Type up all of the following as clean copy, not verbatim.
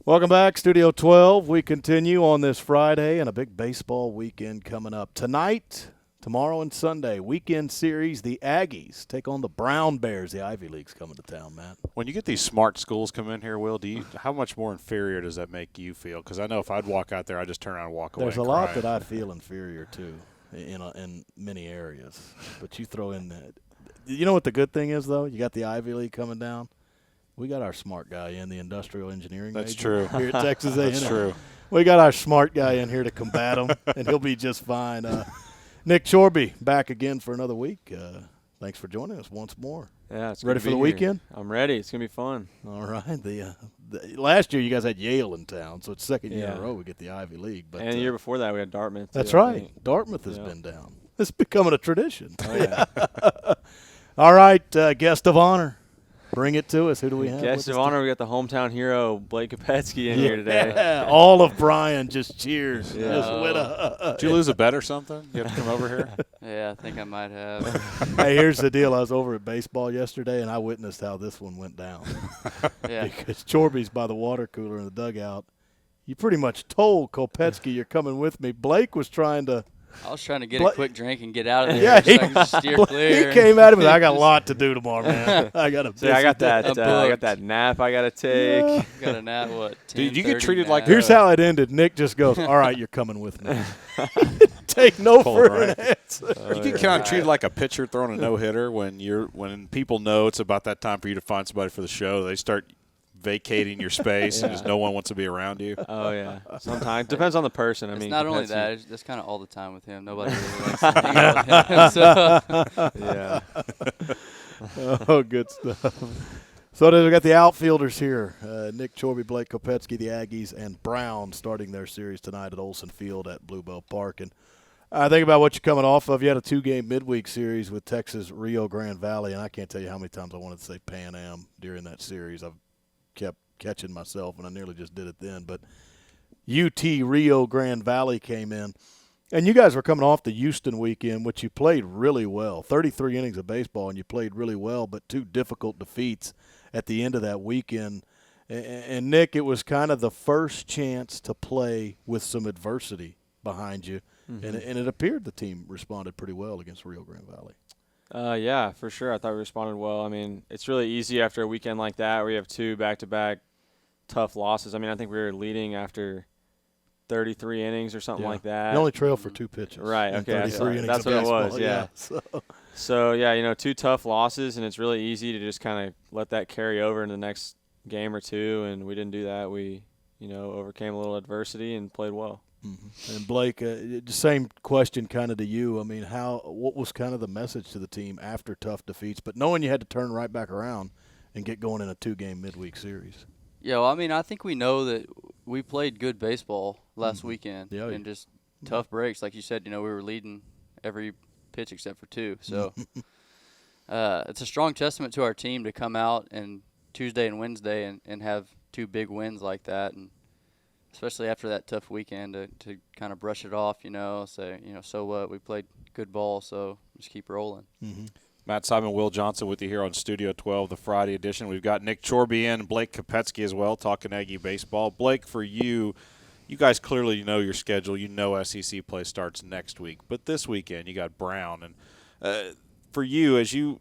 Welcome back, Studio 12. We continue on this Friday and a big baseball weekend coming up. Tonight, tomorrow, and Sunday, weekend series, the Aggies take on the Brown Bears. The Ivy League's coming to town, Matt. When you get these smart schools come in here, Will, how much more inferior does that make you feel? Because I know if I'd walk out there, I'd just turn around and walk away. There's a and lot cry. that I feel inferior to in many areas. But you throw in that. You know what the good thing is, though? You got the Ivy League coming down. We got our smart guy in, the industrial engineering That's major true. here at Texas A&M. That's true. We got our smart guy in here to combat him, and he'll be just fine. Nick Choruby back again for another week. Thanks for joining us once more. Yeah, it's ready for the weekend? I'm ready. It's gonna be fun. All right. The last year you guys had Yale in town, so it's second year in a row we get the Ivy League. But and the year before that we had Dartmouth. That's right. Dartmouth has been down. It's becoming a tradition. Oh, yeah. All right, guest of honor. Bring it to us. Who do we have? Guest of honor, we got the hometown hero, Blake Kopetsky, in here today. Yeah, all of Bryan just cheers. Yeah. Just with a, Did you lose a bet or something? You have to come over here? Yeah, I think I might have. Hey, here's the deal. I was over at baseball yesterday, and I witnessed how this one went down. Yeah. Because Choruby's by the water cooler in the dugout. You pretty much told Kopetsky you're coming with me. Blake was trying to. I was trying to get a quick drink and get out of there. Yeah, so I can just steer clear. He came at him and I got a lot to do tomorrow, man. I got a. See, I got that. I'm I got booked. that nap I gotta take. Yeah. Got a nap, what? Dude, you get 10:30 treated like nap. Here's how it ended. Nick just goes, "All right, you're coming with me." Take no Pull for it an right. answer. You get kind of treated like a pitcher throwing a no-hitter when people know it's about that time for you to find somebody for the show. They start vacating your space and just no one wants to be around you. Oh yeah. Sometimes depends on the person. It's mean, not only Kopetsky- that. That's kind of all the time with him. Nobody really likes to hang out with him. So. Yeah. Oh, good stuff. So we got the outfielders here. Nick Choruby, Blake Kopetsky, the Aggies, and Brown starting their series tonight at Olson Field at Bluebell Park. And I think about what you're coming off of. You had a 2-game midweek series with Texas Rio Grande Valley, and I can't tell you how many times I wanted to say Pan Am during that series. I've kept catching myself, and I nearly just did it then. But UT Rio Grande Valley came in. And you guys were coming off the Houston weekend, which you played really well. 33 innings of baseball, and you played really well, but 2 difficult defeats at the end of that weekend. And Nick, it was kind of the first chance to play with some adversity behind you, and it appeared the team responded pretty well against Rio Grande Valley. Yeah, for sure. I thought we responded well. I mean, it's really easy after a weekend like that where you have 2 back-to-back tough losses. I mean, I think we were leading after 33 innings or something like that. You only trailed for 2 pitches. Right, okay. 33 innings That's of what it baseball. was, yeah. So, yeah, 2 tough losses, and it's really easy to just kind of let that carry over into the next game or 2, and we didn't do that. We, overcame a little adversity and played well. Mm-hmm. And Blake, same question kind of to you. I mean, what was kind of the message to the team after tough defeats, but knowing you had to turn right back around and get going in a 2-game midweek series? Yeah, well, I mean, I think we know that we played good baseball last weekend and just tough breaks. Like you said, we were leading every pitch except for 2. So it's a strong testament to our team to come out and Tuesday and Wednesday and have 2 big wins like that, and especially after that tough weekend to kind of brush it off, say, so what, we played good ball, so just keep rolling. Mm-hmm. Matt Simon, Will Johnson with you here on Studio 12, the Friday edition. We've got Nick Choruby and Blake Kopetsky as well, talking Aggie baseball. Blake, for you guys clearly know your schedule. You know SEC play starts next week. But this weekend you got Brown. And for you, as you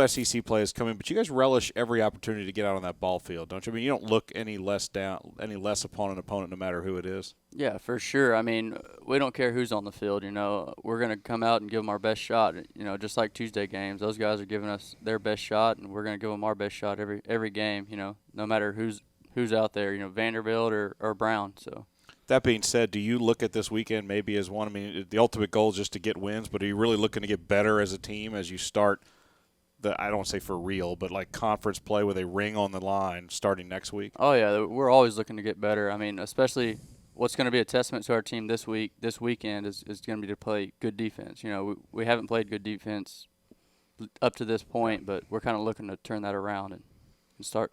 SEC play is coming, but you guys relish every opportunity to get out on that ball field, don't you? I mean, you don't look any less upon an opponent no matter who it is. Yeah, for sure. I mean, we don't care who's on the field, We're going to come out and give them our best shot, just like Tuesday games. Those guys are giving us their best shot, and we're going to give them our best shot every game, no matter who's out there, Vanderbilt or Brown. So. That being said, do you look at this weekend maybe as one? I mean, the ultimate goal is just to get wins, but are you really looking to get better as a team as you start I don't want to say for real, but like conference play with a ring on the line starting next week? Oh, yeah, we're always looking to get better. I mean, especially what's going to be a testament to our team this weekend is going to be to play good defense. We haven't played good defense up to this point, but we're kind of looking to turn that around and start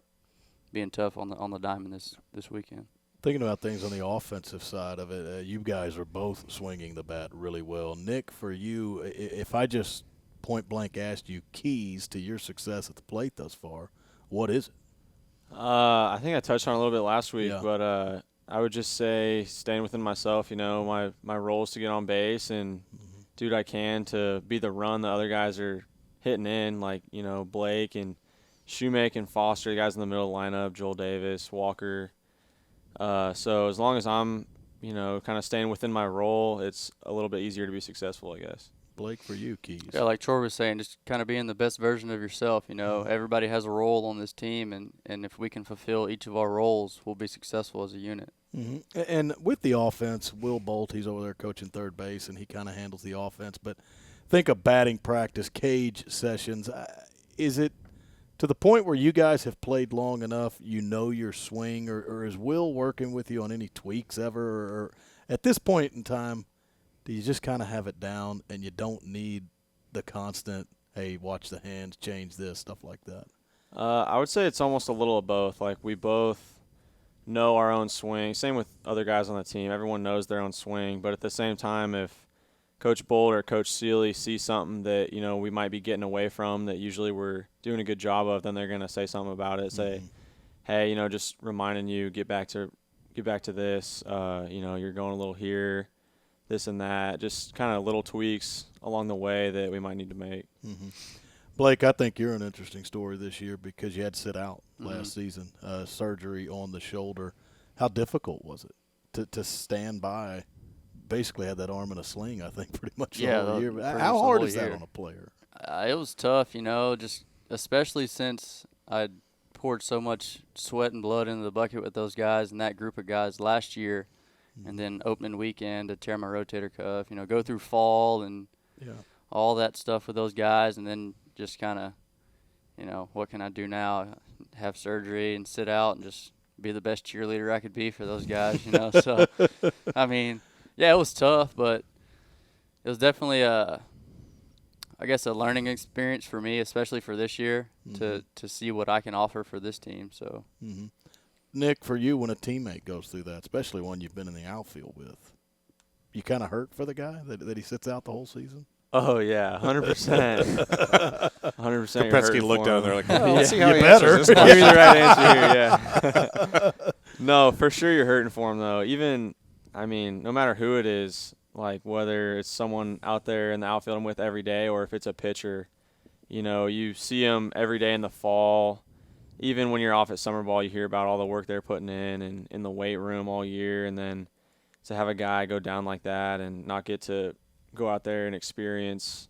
being tough on the diamond this weekend. Thinking about things on the offensive side of it, you guys are both swinging the bat really well. Nick, for you, if I just point blank asked you keys to your success at the plate thus far, what is it? I think I touched on it a little bit last week, Yeah. but I would just say staying within myself. You know, my role is to get on base and do what I can to be the run the other guys are hitting in, like, you know, Blake and Shoemake and Foster, the guys in the middle of the lineup, Joel Davis, Walker. So as long as I'm, you know, kind of staying within my role, it's a little bit easier to be successful, I guess. Blake, for you, keys. Yeah, like Choruby was saying, just kind of being the best version of yourself. You know, everybody has a role on this team, and if we can fulfill each of our roles, we'll be successful as a unit. Mm-hmm. And with the offense, Will Bolt, he's over there coaching third base, and he kind of handles the offense. But think of batting practice, cage sessions. Is it to the point where you guys have played long enough, you know your swing, or is Will working with you on any tweaks ever? Or at this point in time, do you just kind of have it down and you don't need the constant, hey, watch the hands, change this, stuff like that? I would say it's almost a little of both. Like, we both know our own swing. Same with other guys on the team. Everyone knows their own swing. But at the same time, if Coach Bolt or Coach Seeley see something that, you know, we might be getting away from that usually we're doing a good job of, then they're going to say something about it. Say, hey, you know, just reminding you, get back to this. You know, you're going a little here, this and that. Just kind of little tweaks along the way that we might need to make. Mm-hmm. Blake, I think you're an interesting story this year because you had to sit out last season, surgery on the shoulder. How difficult was it to stand by? Basically had that arm in a sling, I think, pretty much the whole year. How hard is that on a player? It was tough, you know, just especially since I poured so much sweat and blood into the bucket with those guys and that group of guys last year, and then opening weekend to tear my rotator cuff, you know, go through fall and all that stuff with those guys, and then just kind of, you know, what can I do now? Have surgery and sit out and just be the best cheerleader I could be for those guys, you know. So, I mean, yeah, it was tough, but it was definitely a learning experience for me, especially for this year, to see what I can offer for this team. So, Nick, for you, when a teammate goes through that, especially one you've been in the outfield with, you kind of hurt for the guy that he sits out the whole season? Oh, yeah, 100%. 100%. Kopetsky looked down there like, well, let's see how you he better. answers this Give me question. the right answer here, yeah. No, for sure you're hurting for him, though. Even, I mean, no matter who it is, like whether it's someone out there in the outfield I'm with every day or if it's a pitcher, you know, you see them every day in the fall. Even when you're off at summer ball, you hear about all the work they're putting in and the weight room all year. And then to have a guy go down like that and not get to go out there and experience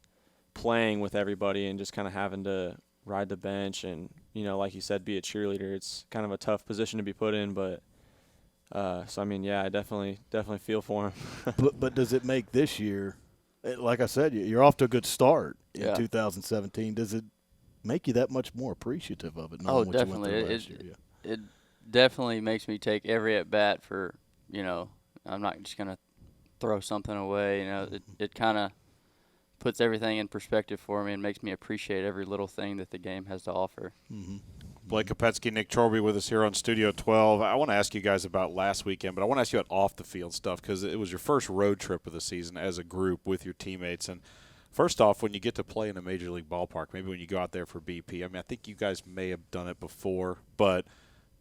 playing with everybody and just kind of having to ride the bench and, you know, like you said, be a cheerleader. It's kind of a tough position to be put in, but so I mean, yeah, I definitely feel for him. but does it make this year, like I said, you're off to a good start in 2017. Does it make you that much more appreciative of it? Oh, definitely. It definitely makes me take every at bat for, you know, I'm not just gonna throw something away. You know, it kind of puts everything in perspective for me and makes me appreciate every little thing that the game has to offer. Blake Kopetsky, Nick Choruby with us here on Studio 12. I want to ask you guys about last weekend, but I want to ask you about off-the-field stuff because it was your first road trip of the season as a group with your teammates. And first off, when you get to play in a Major League ballpark, maybe when you go out there for BP, I mean, I think you guys may have done it before, but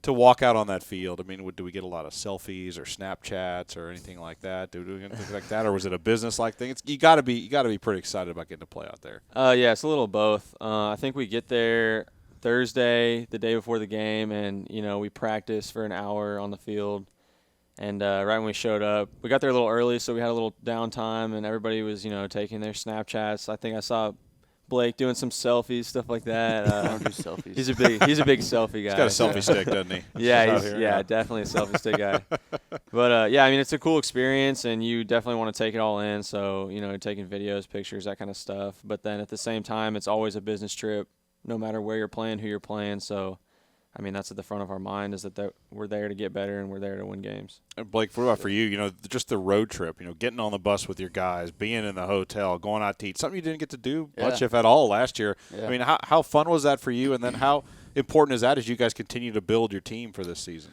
to walk out on that field, I mean, do we get a lot of selfies or Snapchats or anything like that? Do we get anything like that, or was it a business-like thing? You got to be pretty excited about getting to play out there. Yeah, it's a little of both. I think we get there Thursday, the day before the game, and, you know, we practice for an hour on the field. And right when we showed up, we got there a little early, so we had a little downtime, and everybody was, you know, taking their Snapchats. I think I saw Blake doing some selfies, stuff like that. I don't do selfies. He's a big selfie guy. He's got a selfie stick, doesn't he? Yeah, definitely a selfie stick guy. But yeah, I mean, it's a cool experience, and you definitely want to take it all in. So, you know, taking videos, pictures, that kind of stuff. But then at the same time, it's always a business trip, no matter where you're playing, who you're playing. So, I mean, that's at the front of our mind, is that we're there to get better and we're there to win games. And Blake, what about for you? You know, just the road trip, you know, getting on the bus with your guys, being in the hotel, going out to eat, something you didn't get to do much, if at all, last year. Yeah. I mean, how fun was that for you? And then how important is that as you guys continue to build your team for this season?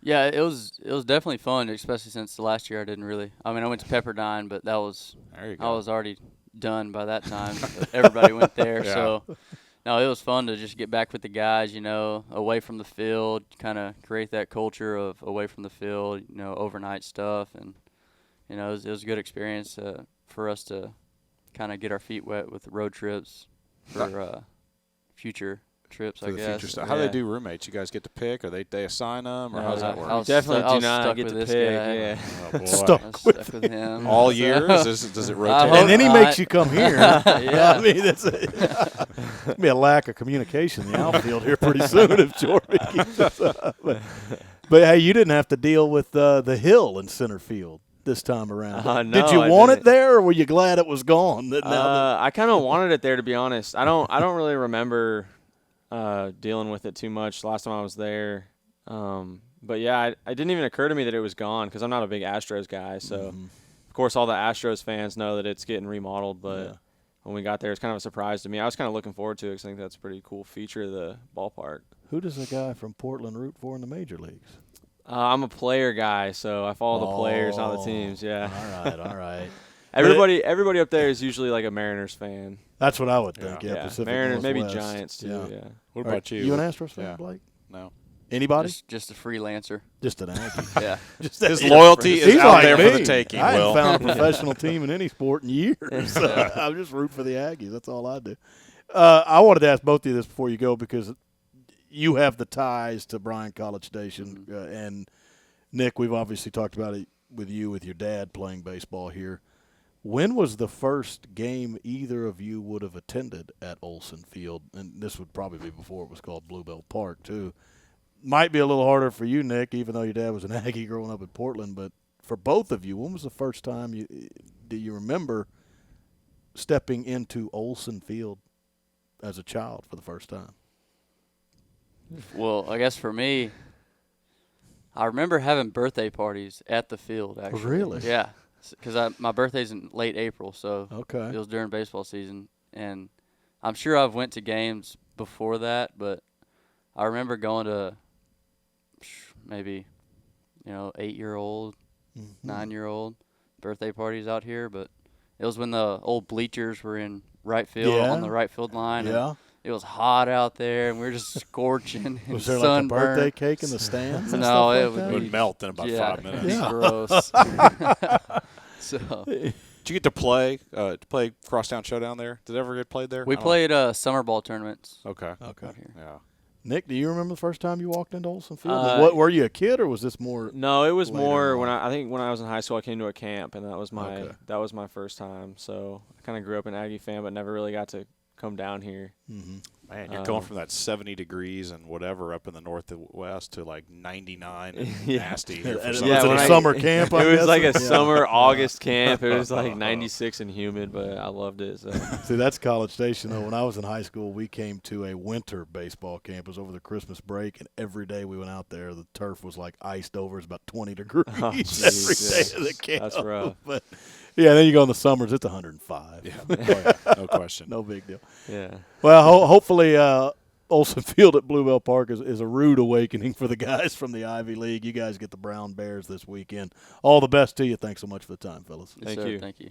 Yeah, it was definitely fun, especially since the last year I didn't really. I mean, I went to Pepperdine, but that was There you go. I was already done by that time. Everybody went there, Yeah. so No, it was fun to just get back with the guys, away from the field, kind of create that culture of away from the field, overnight stuff. And, it was a good experience for us to kind of get our feet wet with road trips for future trips, I guess. How do they do roommates? You guys get to pick, or they assign them, or how does that work? I definitely do not get to pick. Yeah. Oh, boy. Stuck with him All year? Does it rotate? And then he makes you come here. Yeah. I mean, that's be a lack of communication in the outfield here pretty soon if Choruby keeps us up. But hey, you didn't have to deal with the hill in center field this time around. No, did you want it there, or were you glad it was gone? I kind of wanted it there, to be honest. I don't really remember dealing with it too much last time I was there. But yeah, it didn't even occur to me that it was gone because I'm not a big Astros guy. So of course all the Astros fans know that it's getting remodeled, but when we got there, it's kind of a surprise to me. I was kind of looking forward to it because I think that's a pretty cool feature of the ballpark. Who does a guy from Portland root for in the major leagues? I'm a player guy, so I follow the players, not the teams. Yeah. All right. Everybody up there is usually like a Mariners fan. That's what I would think. Yeah, Pacific Mariners, maybe Northwest. Giants too. Yeah. What about you? You an Astros fan, Blake? No. Anybody? Just a freelancer. Just an Aggie. Yeah. His loyalty is He's out like there me. for the taking, I Will. haven't found a professional team in any sport in years. So I just root for the Aggies. That's all I do. I wanted to ask both of you this before you go because you have the ties to Bryan College Station. And, Nick, we've obviously talked about it with you, with your dad playing baseball here. When was the first game either of you would have attended at Olson Field? And this would probably be before it was called Bluebell Park, too. Might be a little harder for you, Nick, even though your dad was an Aggie growing up in Portland. But for both of you, when was the first time do you remember stepping into Olson Field as a child for the first time? Well, I guess for me, I remember having birthday parties at the field, actually. Really? Yeah, because my birthday's in late April, so Okay. it was during baseball season. And I'm sure I've went to games before that, but I remember going to maybe, 8-year-old, 9-year-old birthday parties out here. But it was when the old bleachers were in right field on the right field line. Yeah. And it was hot out there, and we were just scorching. Was there like a birthday cake in the stands? And No, stuff it like would that? It would melt in about 5 minutes. Yeah. Gross. So Did you get to play Crosstown Showdown there? Did it ever get played there? we played summer ball tournaments. Okay. Out here. Yeah. Nick, do you remember the first time you walked into Olson Field? What were you, a kid, or was this more? No, it was later more on? when I think when I was in high school, I came to a camp, and that was my first time. So I kind of grew up an Aggie fan, but never really got to come down here. Mm-hmm. Man, you're going from that 70 degrees and whatever up in the northwest to like 99 and nasty. Here for Was some it reason. a summer camp? It was like a Yeah. summer August camp. It was like 96 and humid, but I loved it. So. See, that's College Station, though. When I was in high school, we came to a winter baseball camp. It was over the Christmas break, and every day we went out there, the turf was like iced over. It was about 20 degrees every day of the camp. That's rough. But, yeah, then you go in the summers, it's 105. Yeah. Oh, yeah. No question. No big deal. Yeah. Well, hopefully Olson Field at Bluebell Park is a rude awakening for the guys from the Ivy League. You guys get the Brown Bears this weekend. All the best to you. Thanks so much for the time, fellas. Thank Yes, sir. you. Thank you.